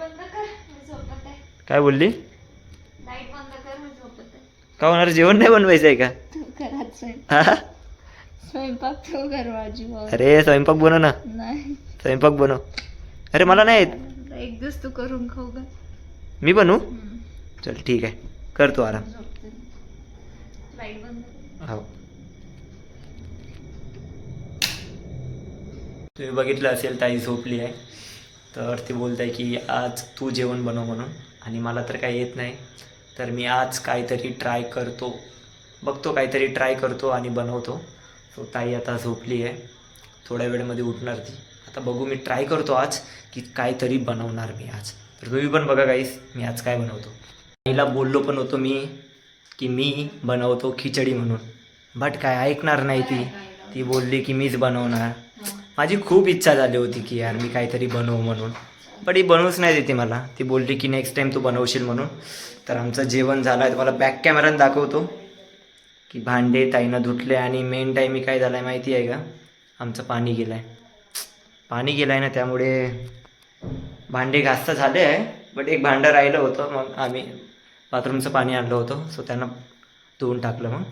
बंद कर, मी झोपत आहे. काय बोलली? लाईट बंद कर, मी झोपत आहे. का होणार? जेवण नाही बनवायचं आहे का? तू करायचं स्वयंपाक. हा? स्वयंपाक तू कर माझी भाऊ. अरे स्वयंपाक बनव ना. नाही, स्वयंपाक बनव. अरे मला नाही येत. एक दिवस तू करून खाऊ का? मी बनवू? चल ठीक आहे, कर तू आराम. झोपते. लाईट बंद कर. हो. तुम्ही बघितलं असेल ताई झोपली आहे, तर ती बोलत आहे की आज तू जेवण बनव म्हणून. आणि मला तर काही येत नाही, तर मी आज काहीतरी ट्राय करतो, बघतो काहीतरी ट्राय करतो आणि बनवतो. सो ताई आता झोपली आहे, थोड्या वेळेमध्ये उठणार ती. आता बघू, मी ट्राय करतो आज की काहीतरी बनवणार मी आज. तर तुम्ही पण बघा गाईस मी आज काय बनवतो. ताईला बोललो पण होतो मी की मी बनवतो खिचडी म्हणून, बट काय ऐकणार नाही ती. ती बोलली की मीच बनवणार. माझी खूप इच्छा झाली होती की यार मी काहीतरी बनवू म्हणून, बट ही बनवूच नाही देते मला. ती बोलली की नेक्स्ट टाईम तू बनवशील म्हणून. तर आमचं जेवण झालं आहे, तुम्हाला बॅक कॅमेरानं दाखवतो की भांडे ताईनं धुतले. आणि मेन टाईम काय झालं आहे माहिती आहे का? आमचं पाणी गेलं आहे. पाणी गेलं आहे ना, त्यामुळे भांडे घासतं झाले आहे, बट एक भांडं राहिलं होतं. मग आम्ही बाथरूमचं पाणी आणलं होतं, सो त्यांना धुवून टाकलं. मग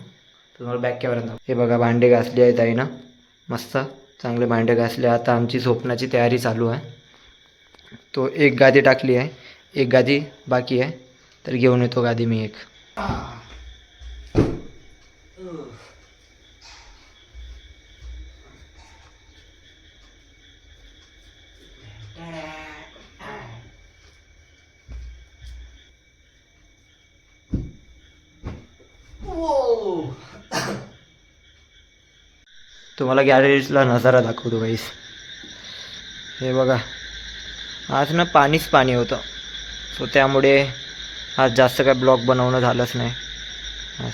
तुम्हाला बॅक कॅमेरा दाखव. हे बघा भांडे घासले आहेत ताईनं, मस्त चांगले भांडे घासले. आता आमची झोपण्याची तयारी चालू आहे. तो एक गादी टाकली आहे, एक गादी बाकी आहे, तर घेऊन येतो गादी मी एक. तुम्हाला गॅलरीजला नजारा दाखवतो गाईस. हे बघा, आज ना पाणीच पाणी होतं, सो त्यामुळे आज जास्त काय ब्लॉग बनवणं झालंच नाही. आज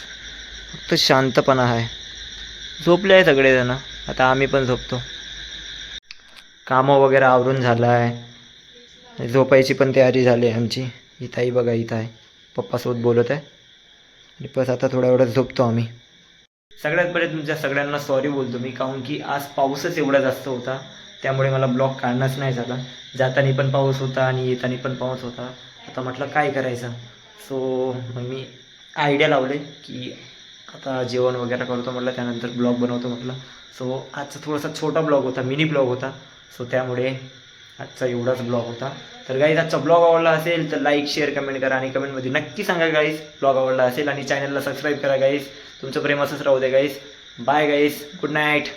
फक्त शांतपणा आहे. झोपले आहे सगळेजण, आता आम्ही पण झोपतो. कामं वगैरे आवरून झालं आहे, झोपायची पण तयारी झाली आहे आमची. इथंही बघा, इथं आहे, पप्पासोबत बोलत आहे. आणि बस आता थोड्या वेळात झोपतो आम्ही. सगळ्यात पहिले तुमच्या सगळ्यांना सॉरी बोलतो मी, काहून की आज पाऊसच एवढा जास्त होता, त्यामुळे मला ब्लॉग काढणंच नाही झाला. जाताना पण पाऊस होता आणि येताना पण पाऊस होता. आता म्हटलं काय करायचं, सो मग मी आयडिया लावले की आता जेवण वगैरे करतो म्हटलं, त्यानंतर ब्लॉग बनवतो म्हटलं. सो आजचा थोडासा छोटा ब्लॉग होता, मिनी ब्लॉग होता, सो त्यामुळे आजचा एवढाच ब्लॉग होता. तर गाईज आजचा ब्लॉग आवडला असेल तर लाईक शेअर कमेंट करा, आणि कमेंटमध्ये नक्की सांगा गाईज ब्लॉग आवडला असेल. आणि चॅनलला सबस्क्राईब करा गाईज. तुमचं प्रेम असंच राहू दे guys. Bye guys, good night.